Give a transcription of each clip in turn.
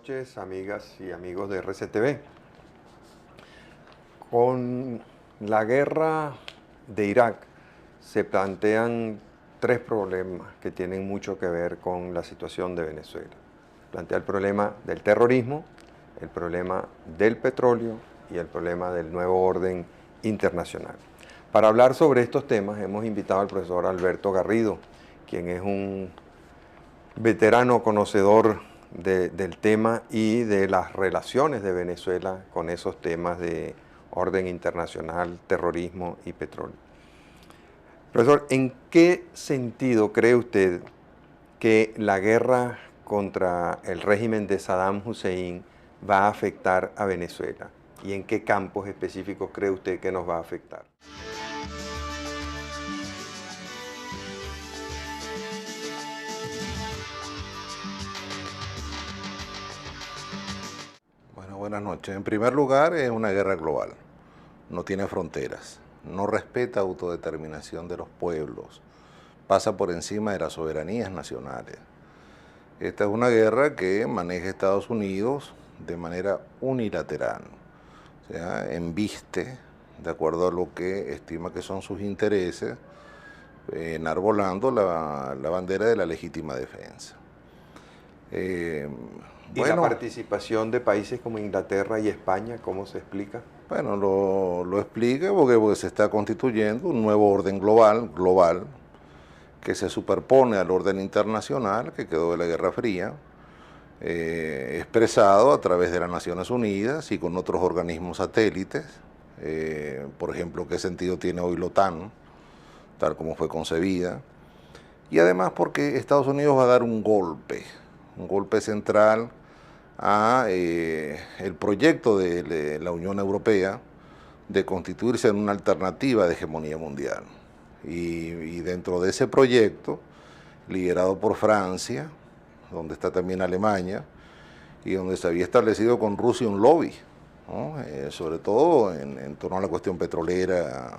noches, amigas y amigos de RCTV. Con la guerra de Irak se plantean tres problemas que tienen mucho que ver con la situación de Venezuela. Plantea el problema del terrorismo, el problema del petróleo y el problema del nuevo orden internacional. Para hablar sobre estos temas hemos invitado al profesor Alberto Garrido, quien es un veterano conocedor del tema y de las relaciones de Venezuela con esos temas de orden internacional, terrorismo y petróleo. Profesor, ¿en qué sentido cree usted que la guerra contra el régimen de Saddam Hussein va a afectar a Venezuela? ¿Y en qué campos específicos cree usted que nos va a afectar? Bueno, buenas noches. En primer lugar, es una guerra global. No tiene fronteras. No respeta autodeterminación de los pueblos. Pasa por encima de las soberanías nacionales. Esta es una guerra que maneja Estados Unidos de manera unilateral. O sea, embiste, de acuerdo a lo que estima que son sus intereses, enarbolando la bandera de la legítima defensa. ¿Y la participación de países como Inglaterra y España, cómo se explica? Bueno, lo explica porque se está constituyendo un nuevo orden global, que se superpone al orden internacional que quedó de la Guerra Fría, expresado a través de las Naciones Unidas y con otros organismos satélites. Por ejemplo, qué sentido tiene hoy la OTAN, tal como fue concebida. Y además porque Estados Unidos va a dar un golpe central a el proyecto de la Unión Europea de constituirse en una alternativa de hegemonía mundial. Y dentro de ese proyecto, liderado por Francia, donde está también Alemania, y donde se había establecido con Rusia un lobby, ¿no? Sobre todo en torno a la cuestión petrolera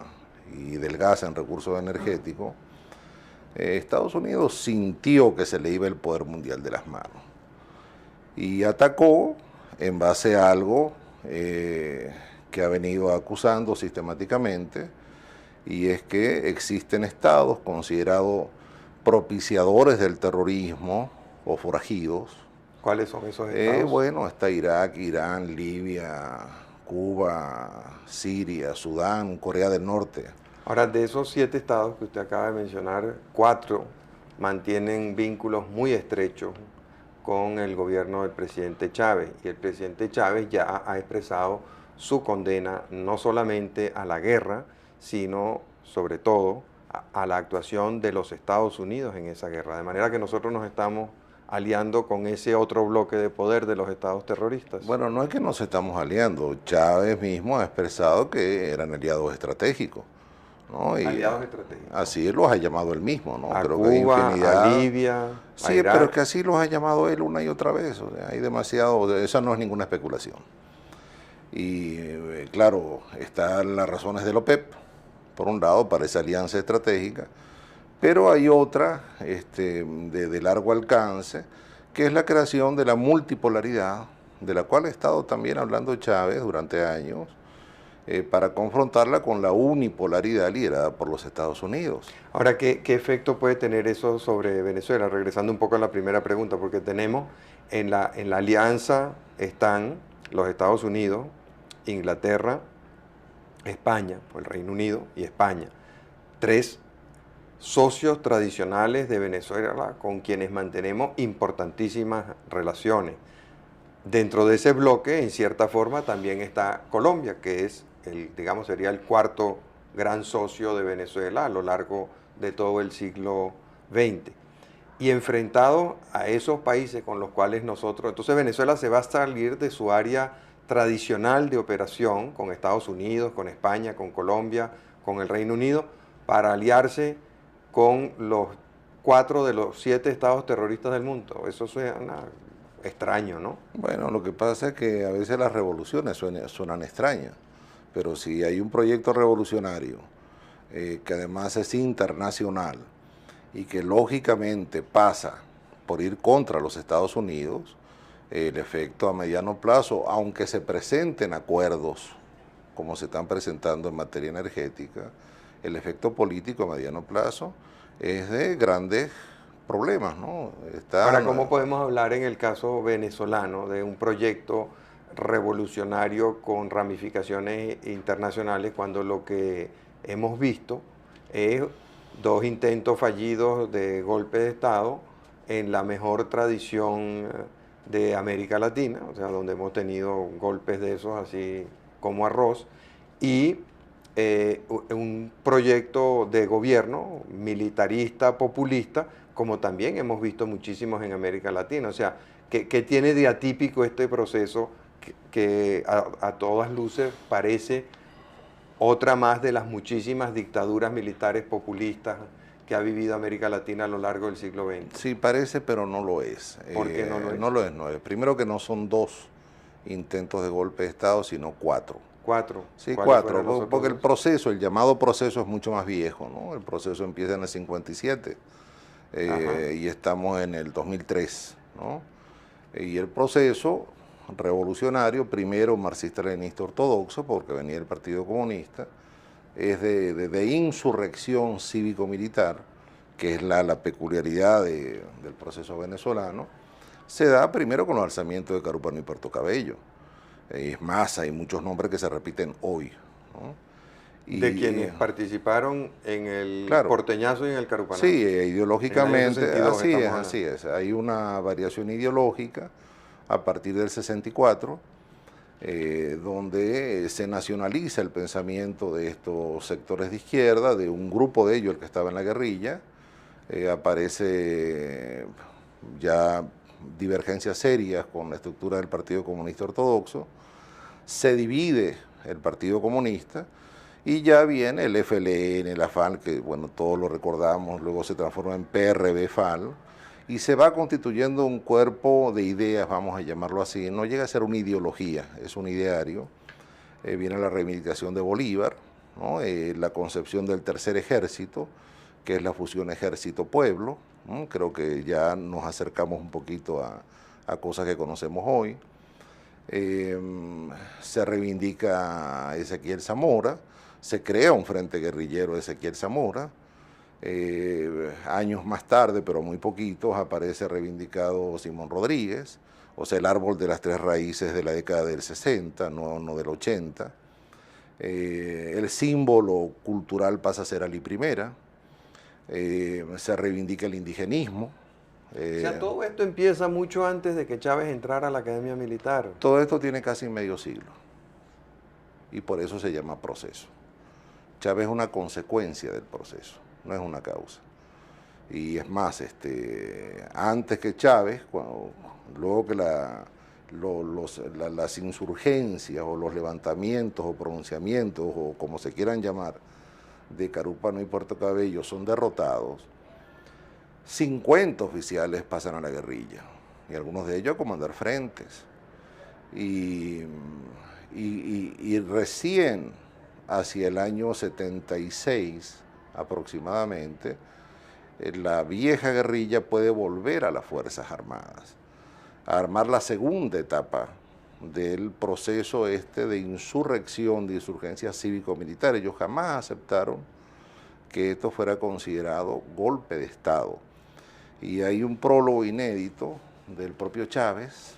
y del gas en recursos energéticos, Estados Unidos sintió que se le iba el poder mundial de las manos y atacó en base a algo que ha venido acusando sistemáticamente, y es que existen estados considerados propiciadores del terrorismo o forajidos. ¿Cuáles son esos estados? Bueno, está Irak, Irán, Libia, Cuba, Siria, Sudán, Corea del Norte. Ahora, de esos 7 estados que usted acaba de mencionar, 4 mantienen vínculos muy estrechos con el gobierno del presidente Chávez. Y el presidente Chávez ya ha expresado su condena no solamente a la guerra, sino sobre todo a la actuación de los Estados Unidos en esa guerra. De manera que nosotros nos estamos aliando con ese otro bloque de poder de los estados terroristas. Bueno, no es que nos estamos aliando. Chávez mismo ha expresado que eran aliados estratégicos, ¿no? Aliados estratégicos. Así los ha llamado él mismo, ¿no? A Creo Cuba, que hay infinidad. a Libia, sí, a Irak. Pero que así los ha llamado él una y otra vez. O sea, hay demasiado, esa no es ninguna especulación. Y claro, están las razones de la OPEP, por un lado, para esa alianza estratégica, pero hay otra de largo alcance, que es la creación de la multipolaridad, de la cual ha estado también hablando Chávez durante años, para confrontarla con la unipolaridad liderada por los Estados Unidos. Ahora, ¿qué efecto puede tener eso sobre Venezuela? Regresando un poco a la primera pregunta, porque tenemos en la alianza están los Estados Unidos, Inglaterra, España, el Reino Unido y España. 3 socios tradicionales de Venezuela con quienes mantenemos importantísimas relaciones. Dentro de ese bloque, en cierta forma, también está Colombia, que es digamos, sería el 4º gran socio de Venezuela a lo largo de todo el siglo XX. Y enfrentado a esos países con los cuales nosotros, entonces Venezuela se va a salir de su área tradicional de operación con Estados Unidos, con España, con Colombia, con el Reino Unido, para aliarse con los 4 de los 7 estados terroristas del mundo. Eso suena extraño, ¿no? Bueno, lo que pasa es que a veces las revoluciones suenan extrañas, pero si hay un proyecto revolucionario que además es internacional y que lógicamente pasa por ir contra los Estados Unidos, El efecto a mediano plazo, aunque se presenten acuerdos como se están presentando en materia energética, el efecto político a mediano plazo es de grandes problemas, ¿no? Ahora, ¿cómo podemos hablar en el caso venezolano de un proyecto revolucionario con ramificaciones internacionales cuando lo que hemos visto es dos intentos fallidos de golpe de Estado en la mejor tradición de América Latina, o sea, donde hemos tenido golpes de esos así como arroz, y un proyecto de gobierno militarista, populista, como también hemos visto muchísimos en América Latina? O sea, ¿qué tiene de atípico este proceso que a todas luces parece otra más de las muchísimas dictaduras militares populistas que ha vivido América Latina a lo largo del siglo XX? Sí, parece, pero no lo es. ¿Por qué no lo es? No lo es, no es. Primero que no son 2 intentos de golpe de Estado, sino 4. 4. Sí, 4, porque el proceso, el llamado proceso es mucho más viejo, ¿no? El proceso empieza en el 57 y estamos en el 2003, ¿no? Y el proceso revolucionario, primero marxista-leninista ortodoxo, porque venía del Partido Comunista, es de insurrección cívico-militar, que es la peculiaridad del proceso venezolano, se da primero con los alzamientos de Carúpano y Puerto Cabello. Es más, hay muchos nombres que se repiten hoy, ¿no? De quienes participaron en el claro, porteñazo y en el carupanazo. Sí, ideológicamente, así así es. Hay una variación ideológica a partir del 64, donde se nacionaliza el pensamiento de estos sectores de izquierda, de un grupo de ellos, el que estaba en la guerrilla. Aparece ya divergencias serias con la estructura del Partido Comunista Ortodoxo, se divide el Partido Comunista y ya viene el FLN, la FAL, que bueno, todos lo recordamos, luego se transforma en PRB-FAL, y se va constituyendo un cuerpo de ideas, vamos a llamarlo así. No llega a ser una ideología, es un ideario. Viene la reivindicación de Bolívar, ¿no? La concepción del tercer ejército, que es la fusión ejército-pueblo, ¿no? Creo que ya nos acercamos un poquito a cosas que conocemos hoy. Se reivindica a Ezequiel Zamora, se crea un frente guerrillero de Ezequiel Zamora. Años más tarde, pero muy poquitos, aparece reivindicado Simón Rodríguez, o sea, el árbol de las 3 raíces de la década del 60, no del 80. El símbolo cultural pasa a ser Ali Primera. Se reivindica el indigenismo. O sea, todo esto empieza mucho antes de que Chávez entrara a la Academia Militar. Todo esto tiene casi medio siglo, y por eso se llama proceso. Chávez es una consecuencia del proceso, no es una causa. Y es más, antes que Chávez, luego que las insurgencias o los levantamientos o pronunciamientos, o como se quieran llamar, de Carúpano y Puerto Cabello son derrotados, 50 oficiales pasan a la guerrilla, y algunos de ellos a comandar frentes. Y recién hacia el año 76 aproximadamente, la vieja guerrilla puede volver a las Fuerzas Armadas, a armar la segunda etapa del proceso de insurrección, de insurgencia cívico-militar. Ellos jamás aceptaron que esto fuera considerado golpe de Estado. Y hay un prólogo inédito del propio Chávez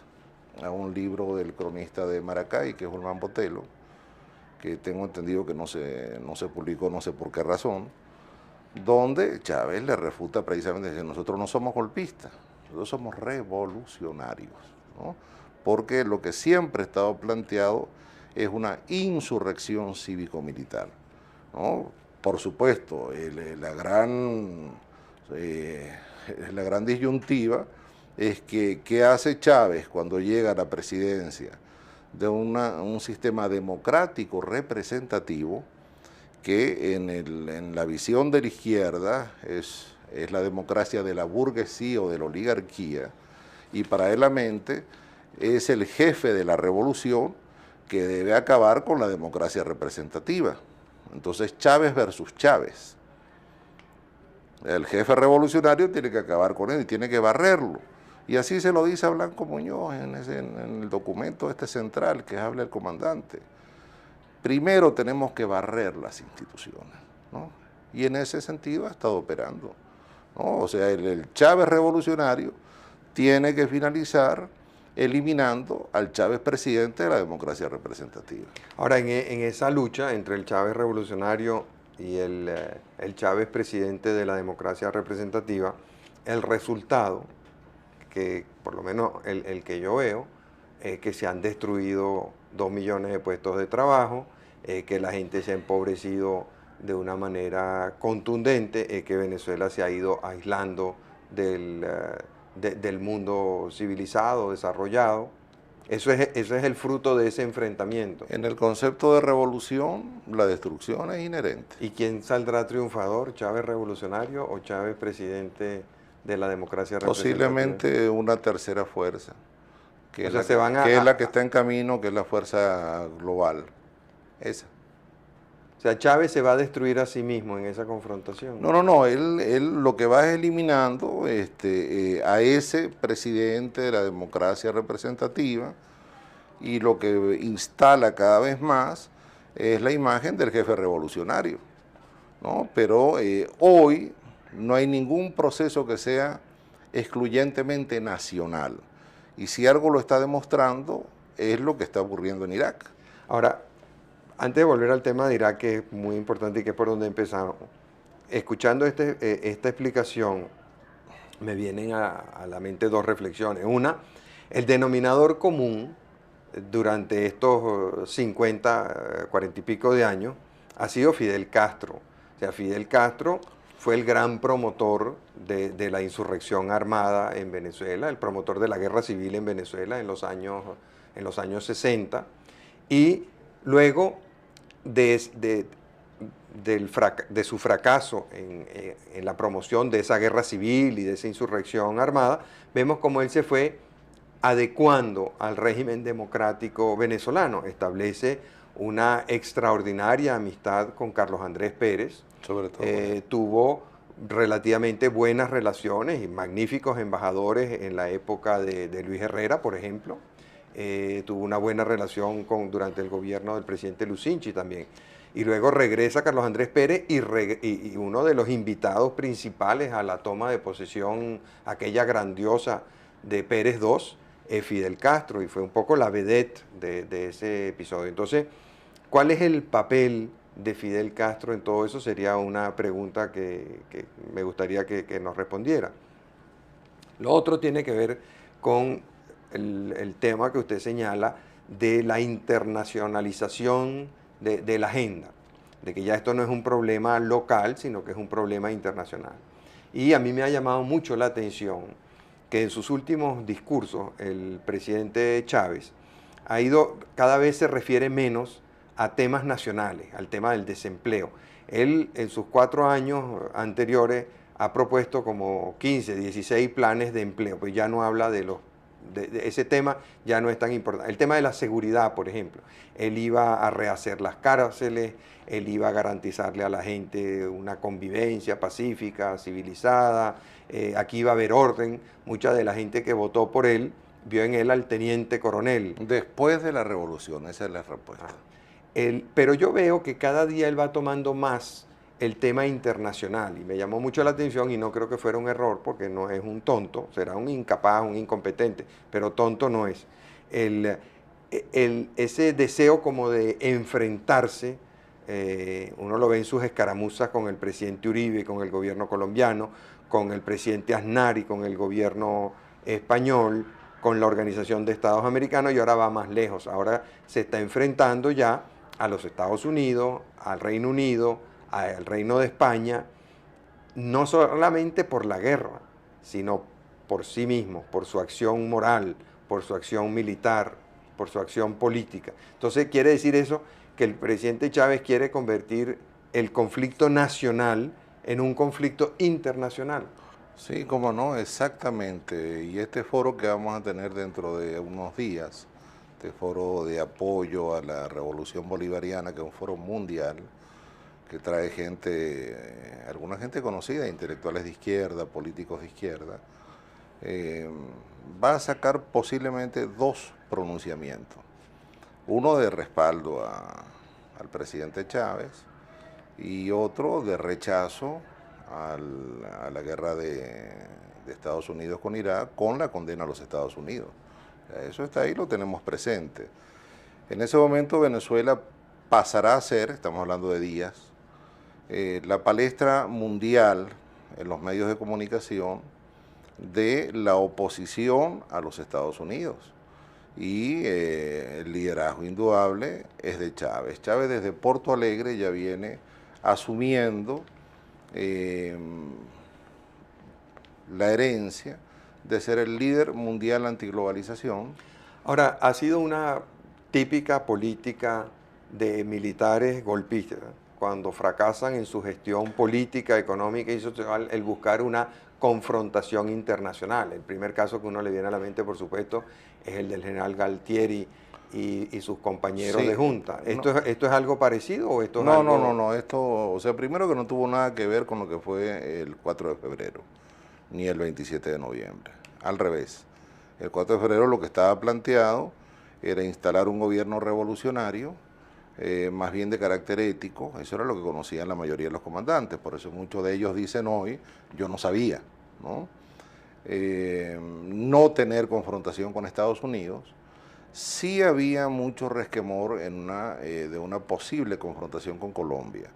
a un libro del cronista de Maracay, que es Germán Botelho, que tengo entendido que no se publicó, no sé por qué razón, donde Chávez le refuta precisamente, dice: nosotros no somos golpistas, nosotros somos revolucionarios, ¿no? Porque lo que siempre ha estado planteado es una insurrección cívico-militar, ¿no? Por supuesto, la gran disyuntiva es que ¿qué hace Chávez cuando llega a la presidencia de un sistema democrático representativo que en la visión de la izquierda es la democracia de la burguesía o de la oligarquía, y paralelamente es el jefe de la revolución que debe acabar con la democracia representativa? Entonces, Chávez versus Chávez. El jefe revolucionario tiene que acabar con él y tiene que barrerlo. Y así se lo dice a Blanco Muñoz en el documento este central que habla el comandante. Primero tenemos que barrer las instituciones, ¿no? Y en ese sentido ha estado operando, ¿no? O sea, el Chávez revolucionario tiene que finalizar eliminando al Chávez presidente de la democracia representativa. Ahora, en esa lucha entre el Chávez revolucionario y el Chávez presidente de la democracia representativa, el resultado, que por lo menos el que yo veo, es que se han destruido 2 millones de puestos de trabajo, que la gente se ha empobrecido de una manera contundente, que Venezuela se ha ido aislando del mundo civilizado, desarrollado. Eso es el fruto de ese enfrentamiento. En el concepto de revolución, la destrucción es inherente. ¿Y quién saldrá triunfador? ¿Chávez revolucionario o Chávez presidente de la democracia representativa? Posiblemente una tercera fuerza, que, o sea, es la que está en camino, que es la fuerza global. Esa. O sea, Chávez se va a destruir a sí mismo en esa confrontación. No, él lo que va es eliminando a ese presidente de la democracia representativa, y lo que instala cada vez más es la imagen del jefe revolucionario, ¿no? Pero hoy no hay ningún proceso que sea excluyentemente nacional, y si algo lo está demostrando es lo que está ocurriendo en Irak. Ahora, antes de volver al tema de Irak, que es muy importante y que es por donde empezamos, escuchando esta explicación, me vienen a la mente dos reflexiones. Una, el denominador común durante estos 50, 40 y pico de años ha sido Fidel Castro. O sea, Fidel Castro fue el gran promotor de la insurrección armada en Venezuela, el promotor de la guerra civil en Venezuela en los años 60, y luego de su fracaso en la promoción de esa guerra civil y de esa insurrección armada, vemos cómo él se fue adecuando al régimen democrático venezolano. Establece una extraordinaria amistad con Carlos Andrés Pérez. Sobre todo. Tuvo relativamente buenas relaciones y magníficos embajadores en la época de Luis Herrera, por ejemplo. Tuvo una buena relación durante el gobierno del presidente Lucinchi también. Y luego regresa Carlos Andrés Pérez y uno de los invitados principales a la toma de posesión, aquella grandiosa de Pérez II, es Fidel Castro, y fue un poco la vedette de ese episodio. Entonces, ¿cuál es el papel de Fidel Castro en todo eso? Sería una pregunta que me gustaría que nos respondiera. Lo otro tiene que ver con el tema que usted señala de la internacionalización de la agenda, de que ya esto no es un problema local, sino que es un problema internacional. Y a mí me ha llamado mucho la atención que en sus últimos discursos el presidente Chávez cada vez se refiere menos a temas nacionales, al tema del desempleo. Él en sus 4 años anteriores ha propuesto como 15, 16 planes de empleo, pues ya no habla de ese tema, ya no es tan importante. El tema de la seguridad, por ejemplo, él iba a rehacer las cárceles, él iba a garantizarle a la gente una convivencia pacífica, civilizada, aquí iba a haber orden. Mucha de la gente que votó por él vio en él al teniente coronel. Después de la revolución, esa es la respuesta. Pero yo veo que cada día él va tomando más el tema internacional, y me llamó mucho la atención, y no creo que fuera un error porque no es un tonto, será un incapaz, un incompetente, pero tonto no es. Ese deseo como de enfrentarse, uno lo ve en sus escaramuzas con el presidente Uribe, con el gobierno colombiano, con el presidente Aznar y con el gobierno español, con la Organización de Estados Americanos, y ahora va más lejos. Ahora se está enfrentando ya a los Estados Unidos, al Reino Unido, al Reino de España, no solamente por la guerra, sino por sí mismo, por su acción moral, por su acción militar, por su acción política. Entonces quiere decir eso que el presidente Chávez quiere convertir el conflicto nacional en un conflicto internacional. Sí, cómo no, exactamente. Y este foro que vamos a tener dentro de unos días, este foro de apoyo a la Revolución Bolivariana, que es un foro mundial, que trae gente, alguna gente conocida, intelectuales de izquierda, políticos de izquierda, eh, va a sacar posiblemente dos pronunciamientos. Uno de respaldo al presidente Chávez y otro de rechazo a la guerra de Estados Unidos con Irak, con la condena a los Estados Unidos. Eso está ahí, lo tenemos presente. En ese momento Venezuela pasará a ser, estamos hablando de días, la palestra mundial en los medios de comunicación de la oposición a los Estados Unidos. Y el liderazgo indudable es de Chávez. Chávez desde Porto Alegre ya viene asumiendo la herencia de ser el líder mundial antiglobalización. Ahora, ha sido una típica política de militares golpistas, cuando fracasan en su gestión política, económica y social, el buscar una confrontación internacional. El primer caso que uno le viene a la mente, por supuesto, es el del general Galtieri y sus compañeros de junta. ¿Esto es algo parecido o esto es algo...? No, esto, o sea, primero que no tuvo nada que ver con lo que fue el 4 de febrero, ni el 27 de noviembre. Al revés, el 4 de febrero lo que estaba planteado era instalar un gobierno revolucionario, más bien de carácter ético. Eso era lo que conocían la mayoría de los comandantes, por eso muchos de ellos dicen hoy, yo no sabía, ¿no? No tener confrontación con Estados Unidos. Sí había mucho resquemor de una posible confrontación con Colombia.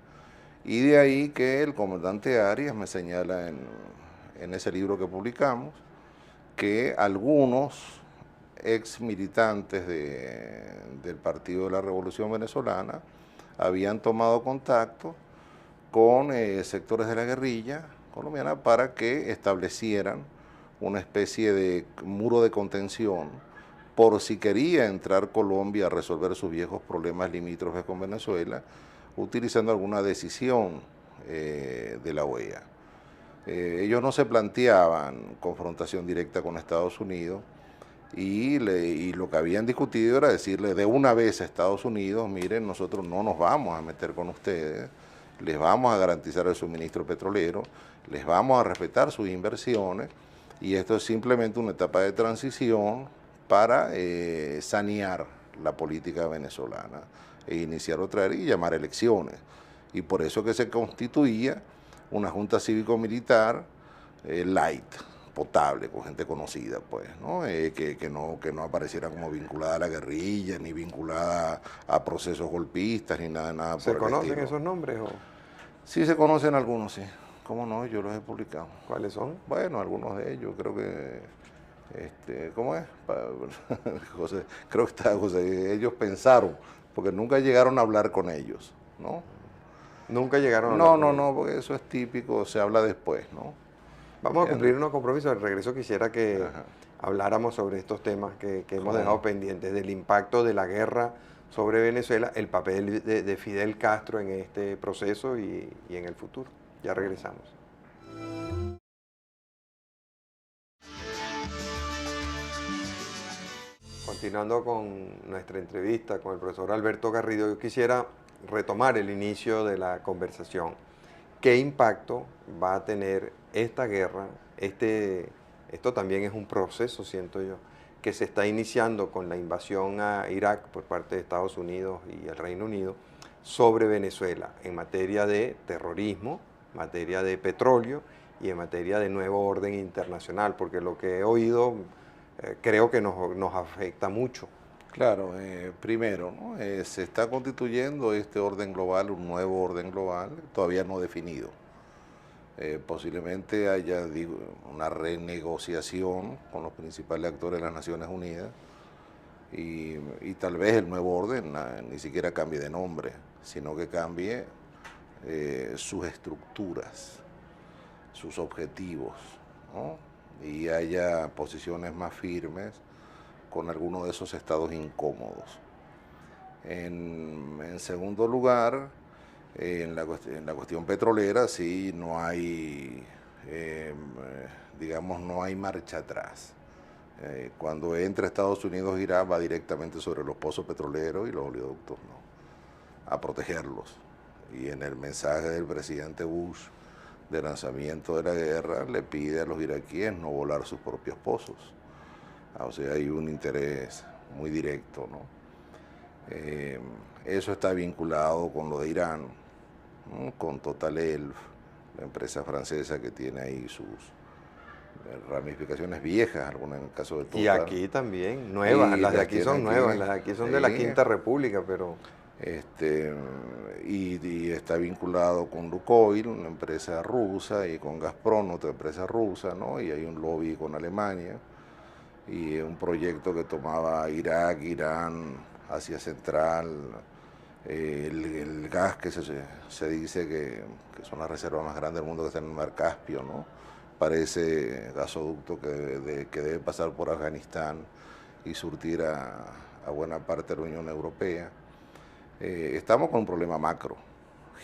Y de ahí que el comandante Arias me señala en ese libro que publicamos, que algunos ex militantes del Partido de la Revolución Venezolana habían tomado contacto con sectores de la guerrilla colombiana para que establecieran una especie de muro de contención por si quería entrar Colombia a resolver sus viejos problemas limítrofes con Venezuela, utilizando alguna decisión de la OEA. Ellos no se planteaban confrontación directa con Estados Unidos y lo que habían discutido era decirle de una vez a Estados Unidos, miren, nosotros no nos vamos a meter con ustedes, les vamos a garantizar el suministro petrolero, les vamos a respetar sus inversiones y esto es simplemente una etapa de transición para sanear la política venezolana e iniciar otra era y llamar elecciones. Y por eso que se constituía una junta cívico-militar light, potable, con gente conocida, pues, ¿no? Que no apareciera como vinculada a la guerrilla, ni vinculada a procesos golpistas, ni nada por ¿Se el conocen estilo. esos nombres o Sí se conocen algunos, sí. ¿Cómo no? Yo los he publicado. cuáles son? Bueno, algunos de ellos, creo que, ¿cómo es? José, creo que está José, ellos pensaron, porque nunca llegaron a hablar con ellos, ¿no? Nunca llegaron a hablar con ellos. Porque eso es típico, se habla después, ¿no? Vamos a cumplir unos compromisos. Al regreso quisiera que Ajá. habláramos sobre estos temas que hemos dejado pendientes, del impacto de la guerra sobre Venezuela, el papel de Fidel Castro en este proceso y en el futuro. Ya regresamos. Continuando con nuestra entrevista con el profesor Alberto Garrido, yo quisiera retomar el inicio de la conversación. ¿Qué impacto va a tener esta guerra? Esto también es un proceso, siento yo, que se está iniciando con la invasión a Irak por parte de Estados Unidos y el Reino Unido sobre Venezuela en materia de terrorismo, materia de petróleo y en materia de nuevo orden internacional, porque lo que he oído creo que nos afecta mucho. Claro, primero, ¿no? Se está constituyendo este orden global, un nuevo orden global, todavía no definido. Posiblemente haya una renegociación con los principales actores de las Naciones Unidas y tal vez el nuevo orden ni siquiera cambie de nombre, sino que cambie sus estructuras, sus objetivos, ¿no? Y haya posiciones más firmes con algunos de esos estados incómodos. En segundo lugar, en la cuestión petrolera, sí, no hay, digamos, no hay marcha atrás. Cuando entra Estados Unidos, Irak va directamente sobre los pozos petroleros y los oleoductos, ¿no? A protegerlos. Y en el mensaje del presidente Bush de lanzamiento de la guerra, le pide a los iraquíes no volar sus propios pozos. O sea, hay un interés muy directo, ¿no? Eso está vinculado con lo de Irán, ¿no? Con Total Elf, la empresa francesa que tiene ahí sus ramificaciones viejas, algunas en el caso de Total. Y aquí también, nuevas, las de aquí son nuevas, las de aquí son de la Quinta República, pero... y está vinculado con Lukoil, una empresa rusa, y con Gazprom, otra empresa rusa, ¿no? Y hay un lobby con Alemania, y un proyecto que tomaba Irak, Irán, Asia Central, el gas que se dice que son las reservas más grandes del mundo que está en el mar Caspio, ¿no? Para ese gasoducto que debe pasar por Afganistán y surtir a buena parte de la Unión Europea. Estamos con un problema macro,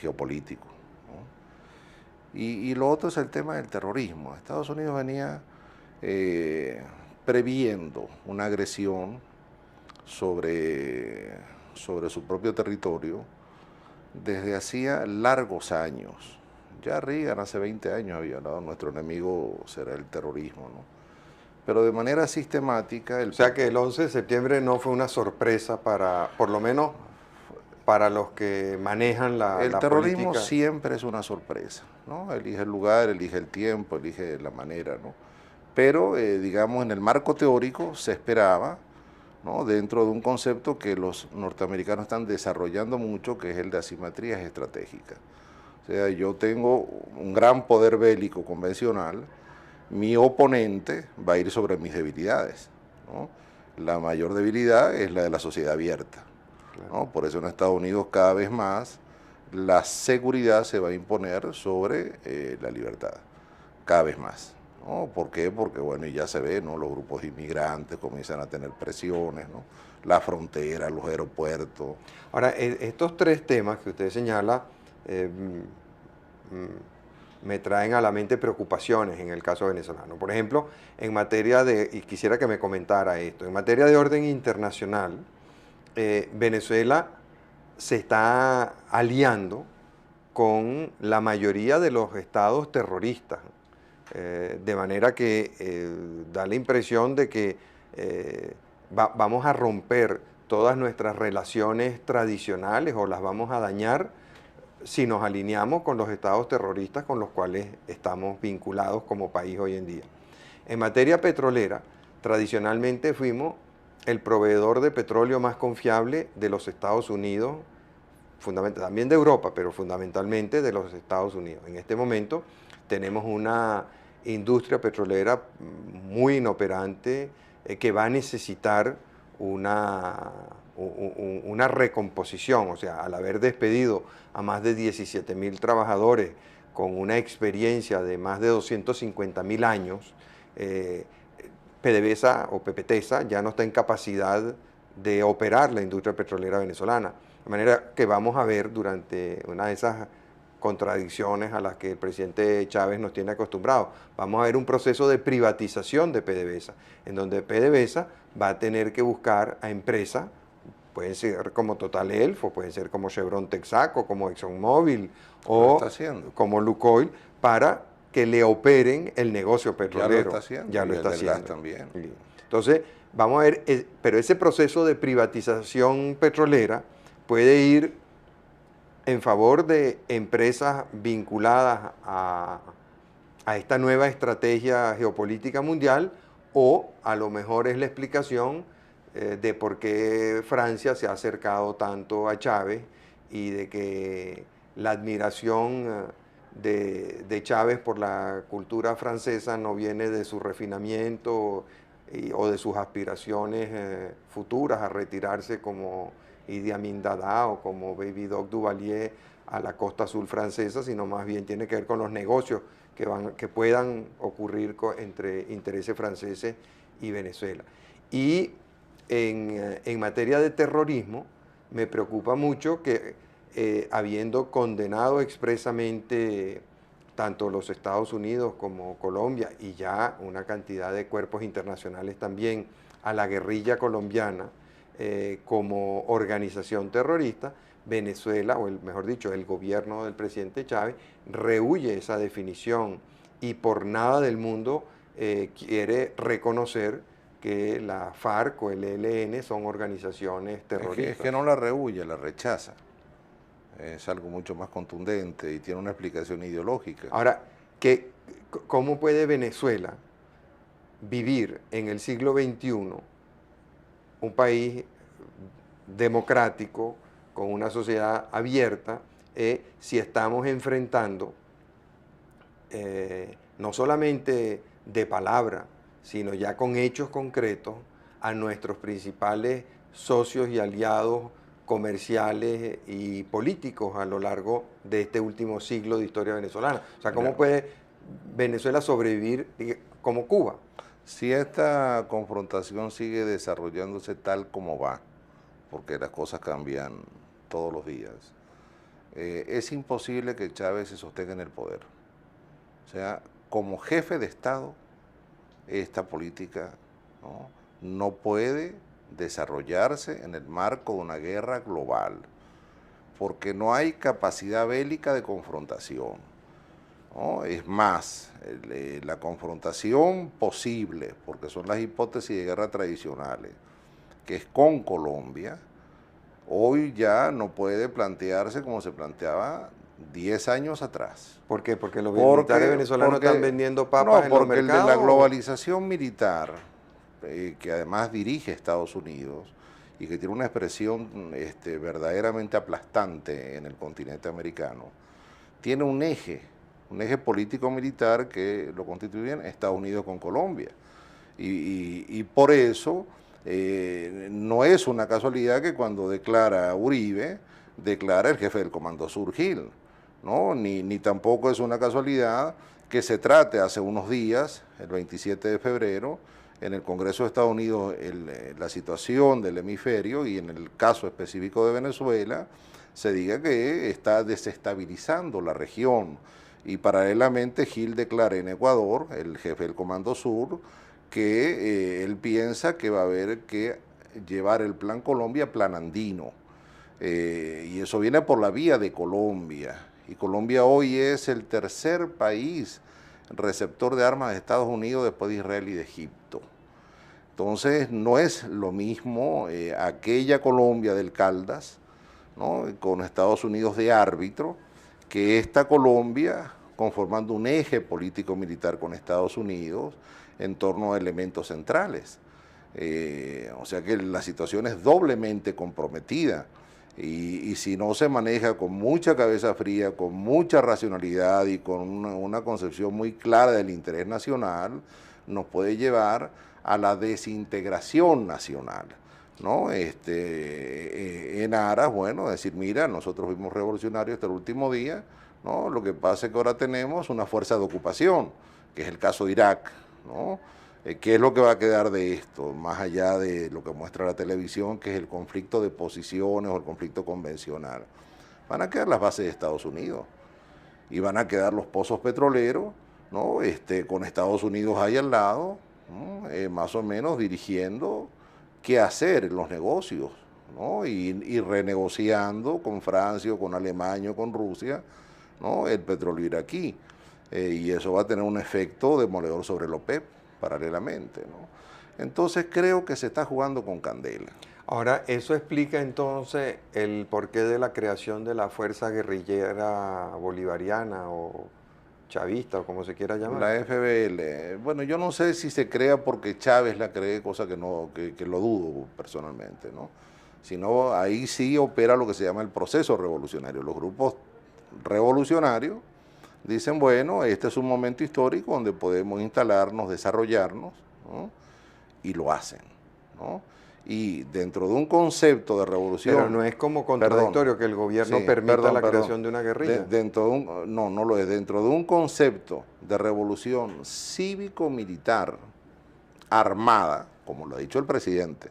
geopolítico, ¿no? Y lo otro es el tema del terrorismo. Estados Unidos venía previendo una agresión sobre su propio territorio desde hacía largos años. Ya Reagan hace 20 años había hablado, nuestro enemigo será el terrorismo, ¿no? Pero de manera sistemática... O sea que el 11 de septiembre no fue una sorpresa para, por lo menos, para los que manejan la política. El terrorismo siempre es una sorpresa, ¿no? Elige el lugar, elige el tiempo, elige la manera, ¿no? Pero, digamos, en el marco teórico se esperaba, ¿no? Dentro de un concepto que los norteamericanos están desarrollando mucho, que es el de asimetrías estratégicas. O sea, yo tengo un gran poder bélico convencional, mi oponente va a ir sobre mis debilidades, ¿no? La mayor debilidad es la de la sociedad abierta, ¿no? Por eso en Estados Unidos cada vez más la seguridad se va a imponer sobre la libertad, cada vez más, ¿no? ¿Por qué? Porque, bueno, ya se ve, ¿no? Los grupos de inmigrantes comienzan a tener presiones, ¿no? La frontera, los aeropuertos. Ahora, estos tres temas que usted señala me traen a la mente preocupaciones en el caso venezolano. Por ejemplo, en materia de, y quisiera que me comentara esto, en materia de orden internacional, Venezuela se está aliando con la mayoría de los estados terroristas, de manera que da la impresión de que vamos a romper todas nuestras relaciones tradicionales o las vamos a dañar si nos alineamos con los estados terroristas con los cuales estamos vinculados como país hoy en día. En materia petrolera, tradicionalmente fuimos el proveedor de petróleo más confiable de los Estados Unidos, también de Europa, pero fundamentalmente de los Estados Unidos. En este momento tenemos una industria petrolera muy inoperante que va a necesitar una recomposición, o sea, al haber despedido a más de 17.000 trabajadores con una experiencia de más de 250.000 años, PDVSA o PPTESA ya no está en capacidad de operar la industria petrolera venezolana. De manera que vamos a ver durante una de esas contradicciones a las que el presidente Chávez nos tiene acostumbrados, vamos a ver un proceso de privatización de PDVSA, en donde PDVSA va a tener que buscar a empresas, pueden ser como Total Elf, o pueden ser como Chevron Texaco, como ExxonMobil, o como Lukoil, para que le operen el negocio petrolero. Ya lo está haciendo. Ya lo está haciendo. Gas también. Entonces, vamos a ver, pero ese proceso de privatización petrolera puede ir en favor de empresas vinculadas a esta nueva estrategia geopolítica mundial, o a lo mejor es la explicación de por qué Francia se ha acercado tanto a Chávez y de que la admiración de Chávez por la cultura francesa no viene de su refinamiento o de sus aspiraciones futuras a retirarse como Idi Amin Dada o como Baby Doc Duvalier a la costa azul francesa, sino más bien tiene que ver con los negocios que puedan ocurrir entre intereses franceses y Venezuela. Y en materia de terrorismo, me preocupa mucho que habiendo condenado expresamente tanto los Estados Unidos como Colombia y ya una cantidad de cuerpos internacionales también a la guerrilla colombiana como organización terrorista, Venezuela, o mejor dicho, el gobierno del presidente Chávez, rehúye esa definición y por nada del mundo quiere reconocer que la FARC o el ELN son organizaciones terroristas. Es que no la rehuye, la rechaza. Es algo mucho más contundente y tiene una explicación ideológica. Ahora, ¿cómo puede Venezuela vivir en el siglo XXI, un país democrático, con una sociedad abierta, si estamos enfrentando no solamente de palabra, sino ya con hechos concretos a nuestros principales socios y aliados comerciales y políticos a lo largo de este último siglo de historia venezolana? O sea, ¿cómo puede Venezuela sobrevivir como Cuba? Si esta confrontación sigue desarrollándose tal como va, porque las cosas cambian todos los días, es imposible que Chávez se sostenga en el poder. O sea, como jefe de Estado, esta política no puede desarrollarse en el marco de una guerra global, porque no hay capacidad bélica de confrontación, ¿no? Es más, la confrontación posible, porque son las hipótesis de guerra tradicionales, que es con Colombia, hoy ya no puede plantearse como se planteaba 10 años atrás. ¿Por qué? Porque los militares venezolanos están vendiendo papas en los mercados. No, porque la globalización militar, que además dirige Estados Unidos y que tiene una expresión verdaderamente aplastante en el continente americano, tiene un eje político-militar que lo constituyen Estados Unidos con Colombia. Y por eso no es una casualidad que cuando declara Uribe, declara el jefe del Comando Sur, Gil, ¿no? Ni tampoco es una casualidad que se trate hace unos días, el 27 de febrero, en el Congreso de Estados Unidos, la situación del hemisferio y en el caso específico de Venezuela, se diga que está desestabilizando la región. Y paralelamente Gil declara en Ecuador, el jefe del Comando Sur, que él piensa que va a haber que llevar el Plan Colombia plan andino. Y eso viene por la vía de Colombia. Y Colombia hoy es el tercer país receptor de armas de Estados Unidos después de Israel y de Egipto. Entonces no es lo mismo aquella Colombia del Caldas, ¿no?, con Estados Unidos de árbitro, que esta Colombia conformando un eje político-militar con Estados Unidos en torno a elementos centrales. O sea que la situación es doblemente comprometida. Y si no se maneja con mucha cabeza fría, con mucha racionalidad y con una concepción muy clara del interés nacional, nos puede llevar a la desintegración nacional, ¿no? En aras, bueno, decir, mira, nosotros fuimos revolucionarios hasta el último día, ¿no? Lo que pasa es que ahora tenemos una fuerza de ocupación, que es el caso de Irak, ¿no? ¿Qué es lo que va a quedar de esto? Más allá de lo que muestra la televisión, que es el conflicto de posiciones o el conflicto convencional. Van a quedar las bases de Estados Unidos y van a quedar los pozos petroleros, ¿no? Con Estados Unidos ahí al lado, ¿no? Más o menos dirigiendo qué hacer en los negocios, ¿no? Y renegociando con Francia, o con Alemania, o con Rusia, ¿no?, el petróleo iraquí. Y eso va a tener un efecto demoledor sobre la OPEP, paralelamente, ¿no? Entonces creo que se está jugando con candela. Ahora, eso explica entonces el porqué de la creación de la Fuerza Guerrillera Bolivariana o chavista o como se quiera llamar. La FBL, bueno, yo no sé si se crea porque Chávez la cree, cosa que no, que lo dudo personalmente, ¿no? Sino ahí sí opera lo que se llama el proceso revolucionario. Los grupos revolucionarios dicen, bueno, este es un momento histórico donde podemos instalarnos, desarrollarnos, ¿no?, y lo hacen, ¿no? Y dentro de un concepto de revolución... Pero no es como contradictorio que el gobierno permita la creación de una guerrilla. No lo es. Dentro de un concepto de revolución cívico-militar armada, como lo ha dicho el presidente,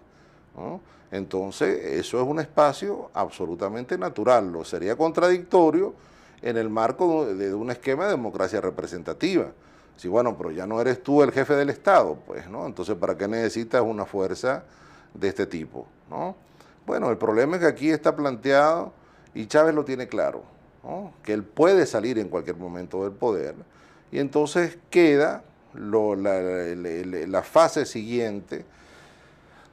¿no?, entonces eso es un espacio absolutamente natural. Lo sería contradictorio en el marco de un esquema de democracia representativa. Sí, bueno, pero ya no eres tú el jefe del Estado, pues, ¿no? Entonces, ¿para qué necesitas una fuerza de este tipo, ¿no? Bueno, el problema es que aquí está planteado Y Chávez lo tiene claro, ¿no? Que él puede salir en cualquier momento del poder, y entonces queda la fase siguiente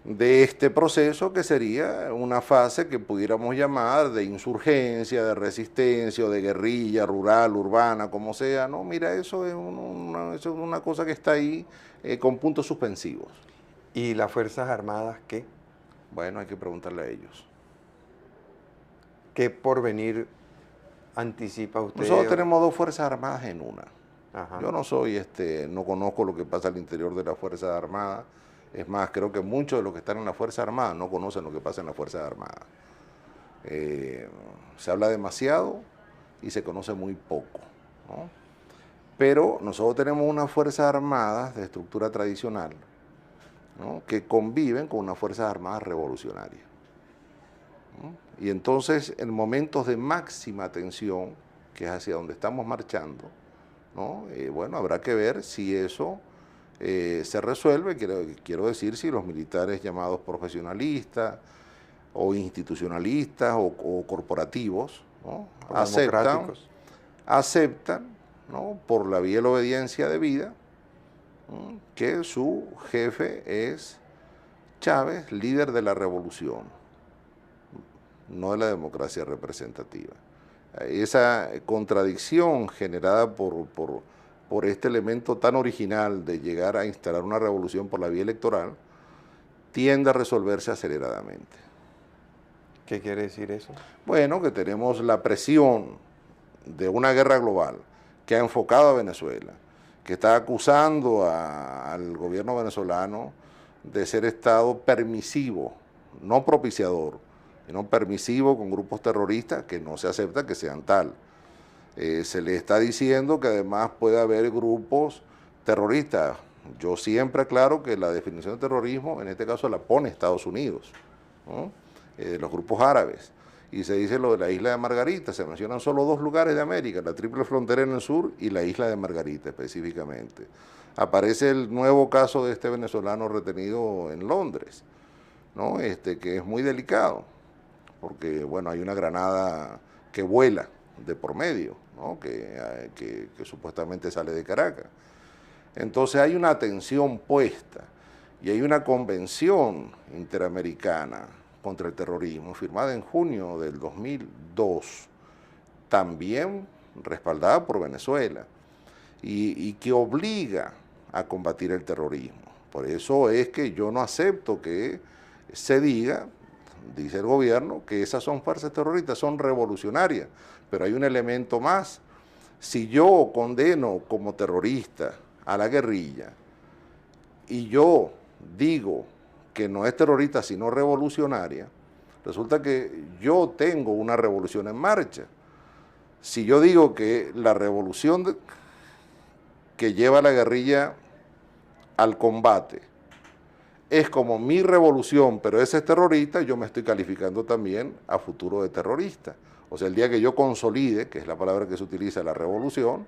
de este proceso, que sería una fase que pudiéramos llamar de insurgencia, de resistencia o de guerrilla rural, urbana, como sea. No, mira, eso es una cosa que está ahí con puntos suspensivos. ¿Y las Fuerzas Armadas qué? Bueno, hay que preguntarle a ellos. ¿Qué porvenir anticipa usted? Nosotros tenemos dos Fuerzas Armadas en una. Ajá. Yo no conozco lo que pasa al interior de las Fuerzas Armadas. Es más, creo que muchos de los que están en la Fuerza Armada no conocen lo que pasa en la Fuerza Armada. Se habla demasiado y se conoce muy poco, ¿no? Pero nosotros tenemos unas Fuerzas Armadas de estructura tradicional, ¿no? Que conviven con unas Fuerzas Armadas revolucionarias, ¿no? Y entonces, en momentos de máxima tensión, que es hacia donde estamos marchando, ¿no? Bueno, habrá que ver si eso se resuelve, quiero decir, si los militares llamados profesionalistas o institucionalistas o corporativos, ¿no? aceptan, ¿no? Por la vía de la obediencia debida, ¿no? Que su jefe es Chávez, líder de la revolución, no de la democracia representativa. Esa contradicción generada por este elemento tan original de llegar a instalar una revolución por la vía electoral tiende a resolverse aceleradamente. ¿Qué quiere decir eso? Bueno, que tenemos la presión de una guerra global que ha enfocado a Venezuela, que está acusando al gobierno venezolano de ser Estado permisivo, no propiciador, sino permisivo con grupos terroristas que no se acepta que sean tal. Se le está diciendo que además puede haber grupos terroristas. Yo siempre aclaro que la definición de terrorismo en este caso la pone Estados Unidos, ¿no? Los grupos árabes. Y se dice lo de la isla de Margarita, se mencionan solo dos lugares de América, la triple frontera en el sur y la isla de Margarita específicamente. Aparece el nuevo caso de este venezolano retenido en Londres, ¿no? Que es muy delicado, porque bueno, hay una granada que vuela de por medio, ¿no? que supuestamente sale de Caracas. Entonces hay una atención puesta y hay una convención interamericana contra el terrorismo firmada en junio del 2002, también respaldada por Venezuela, y que obliga a combatir el terrorismo. Por eso es que yo no acepto que se diga, dice el gobierno, que esas son fuerzas terroristas, son revolucionarias, pero hay un elemento más. Si yo condeno como terrorista a la guerrilla y yo digo que no es terrorista sino revolucionaria, resulta que yo tengo una revolución en marcha. Si yo digo que la revolución que lleva a la guerrilla al combate es como mi revolución, pero ese es terrorista, yo me estoy calificando también a futuro de terrorista. O sea, el día que yo consolide, que es la palabra que se utiliza, la revolución,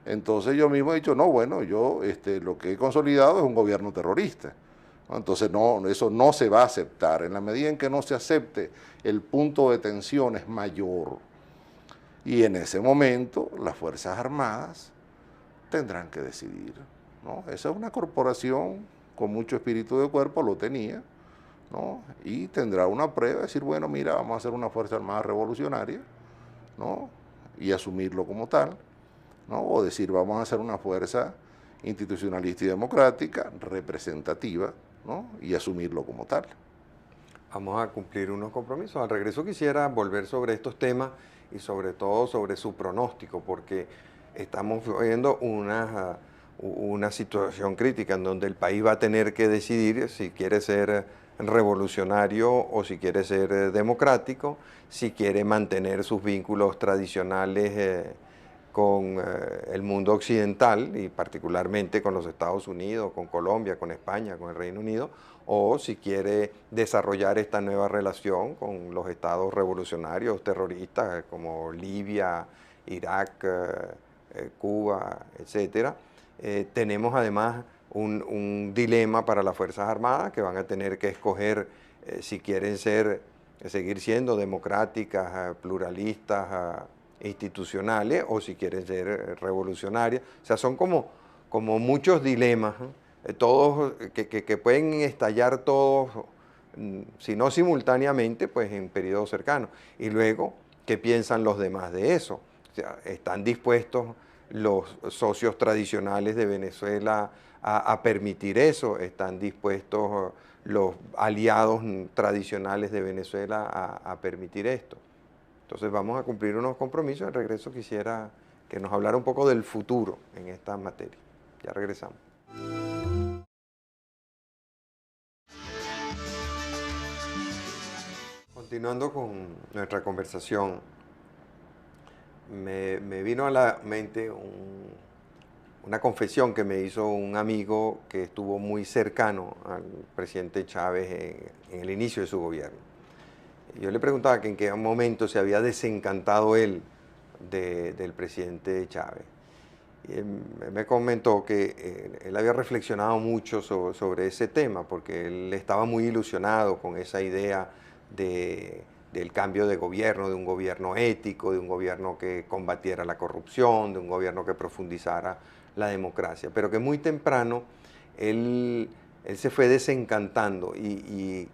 entonces yo mismo he dicho, no, bueno, yo lo que he consolidado es un gobierno terrorista. Entonces no, eso no se va a aceptar. En la medida en que no se acepte, el punto de tensión es mayor. Y en ese momento las Fuerzas Armadas tendrán que decidir, ¿no? Esa es una corporación con mucho espíritu de cuerpo, lo tenía, ¿no? Y tendrá una prueba, decir, bueno, mira, vamos a hacer una Fuerza Armada revolucionaria, ¿no? Y asumirlo como tal, ¿no? O decir, vamos a hacer una fuerza institucionalista y democrática, representativa, ¿no? Y asumirlo como tal. Vamos a cumplir unos compromisos. Al regreso quisiera volver sobre estos temas y sobre todo sobre su pronóstico, porque estamos viendo una situación crítica en donde el país va a tener que decidir si quiere ser revolucionario o si quiere ser democrático, si quiere mantener sus vínculos tradicionales con el mundo occidental y particularmente con los Estados Unidos, con Colombia, con España, con el Reino Unido, o si quiere desarrollar esta nueva relación con los estados revolucionarios terroristas como Libia, Irak, Cuba, etcétera. Tenemos además un dilema para las Fuerzas Armadas que van a tener que escoger si quieren ser seguir siendo democráticas, pluralistas, institucionales, o si quieren ser revolucionarias. O sea, son como muchos dilemas, todos que pueden estallar todos, si no simultáneamente, pues en periodos cercanos. Y luego, ¿qué piensan los demás de eso? O sea, ¿están dispuestos los socios tradicionales de Venezuela a permitir eso? ¿Están dispuestos los aliados tradicionales de Venezuela a permitir esto? Entonces vamos a cumplir unos compromisos. En regreso quisiera que nos hablara un poco del futuro en esta materia. Ya regresamos. Continuando con nuestra conversación, me vino a la mente una confesión que me hizo un amigo que estuvo muy cercano al presidente Chávez en el inicio de su gobierno. Yo le preguntaba que en qué momento se había desencantado él del presidente Chávez. Y él me comentó que él había reflexionado mucho sobre ese tema, porque él estaba muy ilusionado con esa idea del cambio de gobierno, de un gobierno ético, de un gobierno que combatiera la corrupción, de un gobierno que profundizara la democracia, pero que muy temprano él se fue desencantando y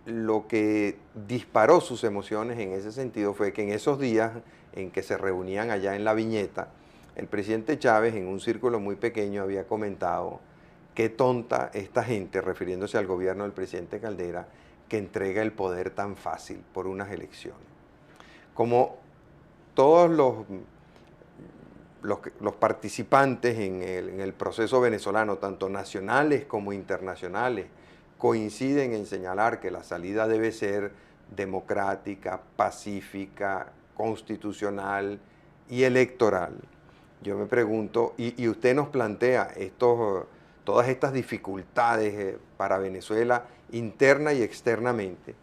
lo que disparó sus emociones en ese sentido fue que en esos días en que se reunían allá en La Viñeta, el presidente Chávez en un círculo muy pequeño había comentado: qué tonta esta gente, refiriéndose al gobierno del presidente Caldera, que entrega el poder tan fácil por unas elecciones. Como todos los participantes en el proceso venezolano, tanto nacionales como internacionales, coinciden en señalar que la salida debe ser democrática, pacífica, constitucional y electoral. Yo me pregunto, y usted nos plantea todas estas dificultades para Venezuela interna y externamente,